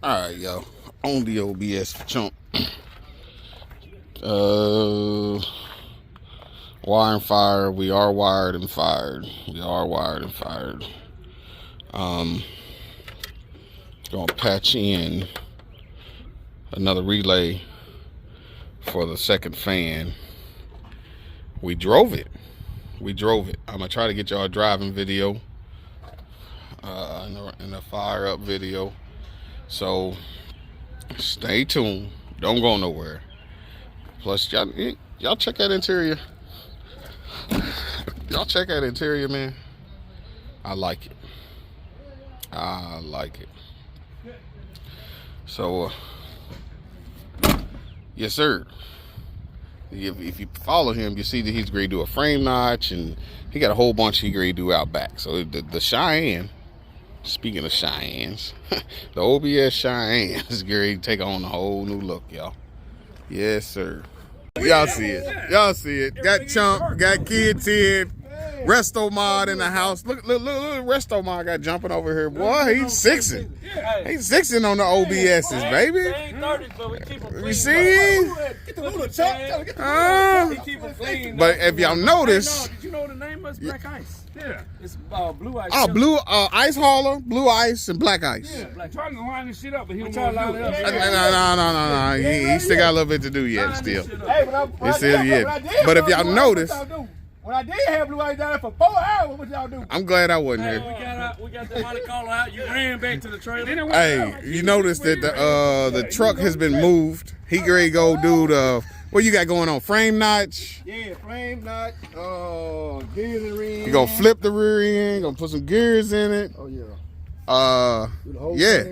Alright, y'all. On the OBS chump. Wire and fire. We are wired and fired. We are wired and fired. Gonna patch in another relay for the second fan. We drove it. I'm gonna try to get y'all a driving video, and a fire up video. So stay tuned. Don't go nowhere. Plus, y'all check that interior. Y'all check that interior, man. I like it. I like it. So, yes, sir. If you follow him, you see that he's going to do a frame notch, and he got a whole bunch he going to do out back. So the Cheyenne, speaking of Cheyennes, the OBS Cheyenne is going to take on a whole new look, y'all. Yes, sir. Y'all see it. Y'all see it. Got Chump, got Kids in. Resto Mod in the house. Look, Resto Mod got jumping over here. Boy, he's sixing. He's sixing on the OBS's, baby. You see? But if y'all notice, did you know the name was Black Ice? Yeah. It's blue ice. Oh, blue ice hauler, blue ice, and black ice. Yeah, black. Trying to line this shit up, but he don't try to line it up. No. He still got a little bit to do yet. Still. But if y'all notice. When I did have blue ice down there for 4 hours, what y'all do? I'm glad I wasn't here. We got the money caller out. You ran back to the trailer. Hey, you noticed that the truck has been moved. He ready to go do the, what you got going on? Frame notch? Yeah, frame notch, gears and rear. You gonna flip the rear end, gonna put some gears in it. Oh yeah. Yeah.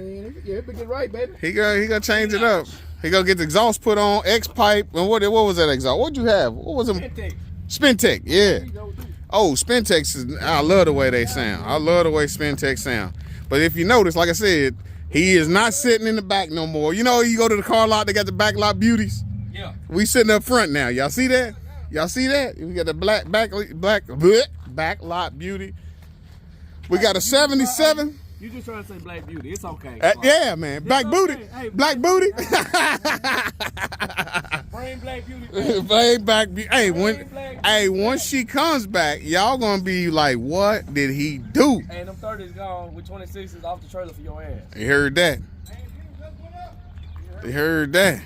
Yeah, it get right, baby. He gonna change it up. He gonna get the exhaust put on, X pipe, and what was that exhaust? What'd you have? What was it? Spintech, yeah. Oh, Spintechs I love the way they sound. I love the way Spintech sound. But if you notice, like I said, he is not sitting in the back no more. You know, you go to the car lot, they got the back lot beauties. Yeah. We sitting up front now. Y'all see that? Y'all see that? We got the back lot beauty. We got a 77. You just trying to say Black Beauty. It's okay. Yeah, man. Black booty. Hey, Black booty. Bring Black Beauty back. Hey, once she comes back, y'all gonna be like, what did he do? Hey, them 30s gone with 26s off the trailer for your ass. You heard that? You heard that?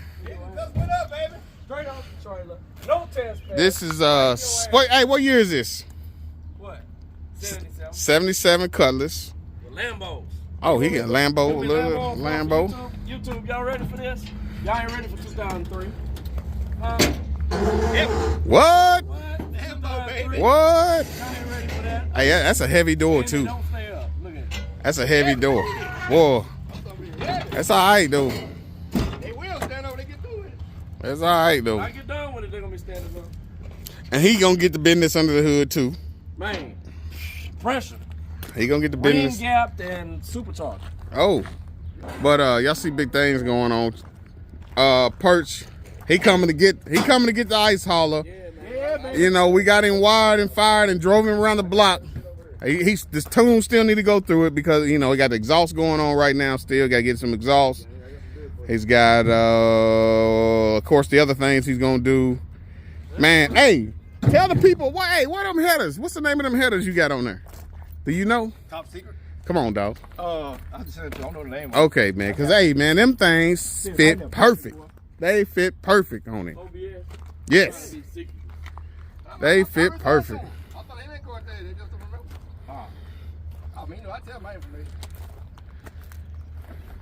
What up, baby? Straight off the trailer. No test pass. This is what year is this? What? 77. 77 Cutlass. Lambos. Oh, he got Lambo, little Lambo. YouTube, y'all ready for this? Y'all ain't ready for 2003. What? Lambo, baby. What? Y'all ain't ready for that. Hey, that's a heavy door too. Don't stay up. Look at it. That's a heavy door. Whoa. That's all right though. They will stand over, they get through it. That's all right though. When I get done with it, they're gonna be standing up. And he gonna get the business under the hood too. Man, pressure. He gonna get the business. Ring gapped and supercharged. Oh, but y'all see big things going on. Perch, he coming to get the ice hauler. Yeah, man. You know, we got him wired and fired and drove him around the block. This tune still need to go through it because you know he got the exhaust going on right now. Still got to get some exhaust. He's got of course the other things he's gonna do. Man, hey, tell the people what them headers. What's the name of them headers you got on there? Do you know? Top secret? Come on, dog. I just said I don't know the name. Okay, man. Cause hey, man, them things fit perfect. They fit perfect on it. OBS. Yes. They fit perfect. I thought they didn't go out there. They just don't remember. I mean, I tell my information.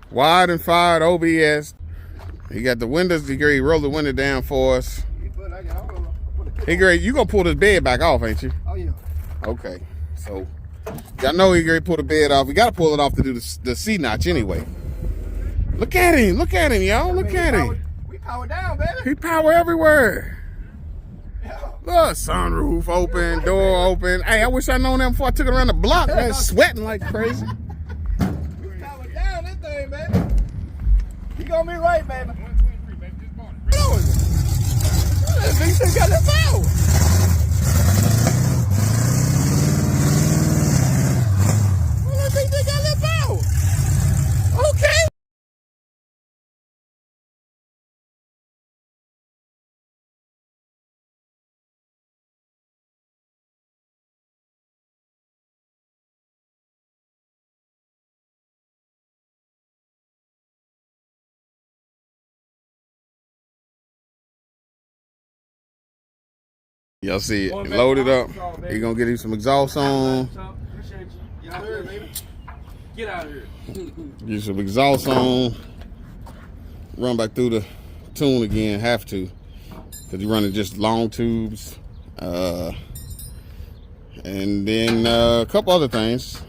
Wide and fired OBS. He got the windows. He rolled the window down for us. He great. You gonna pull this bed back off, ain't you? Oh yeah. Okay. So. Y'all know he ready to pull the bed off. We got to pull it off to do the C notch anyway. Look at him, y'all. Look at him. We power down, baby. He power everywhere. Look, sunroof open, door open. Hey, I wish I known that before I took it around the block. I was sweating like crazy. We power down this thing, baby. You gonna be right, baby. 123, baby. Just bought it. That big thing got that power. Y'all see it. Going back Load it to up. Arkansas, baby. He gonna get him some exhaust on. Appreciate you. Get out here, baby. Get out of here. Get some exhaust on. Run back through the tune again. Have to. Because you're running just long tubes. And then a couple other things.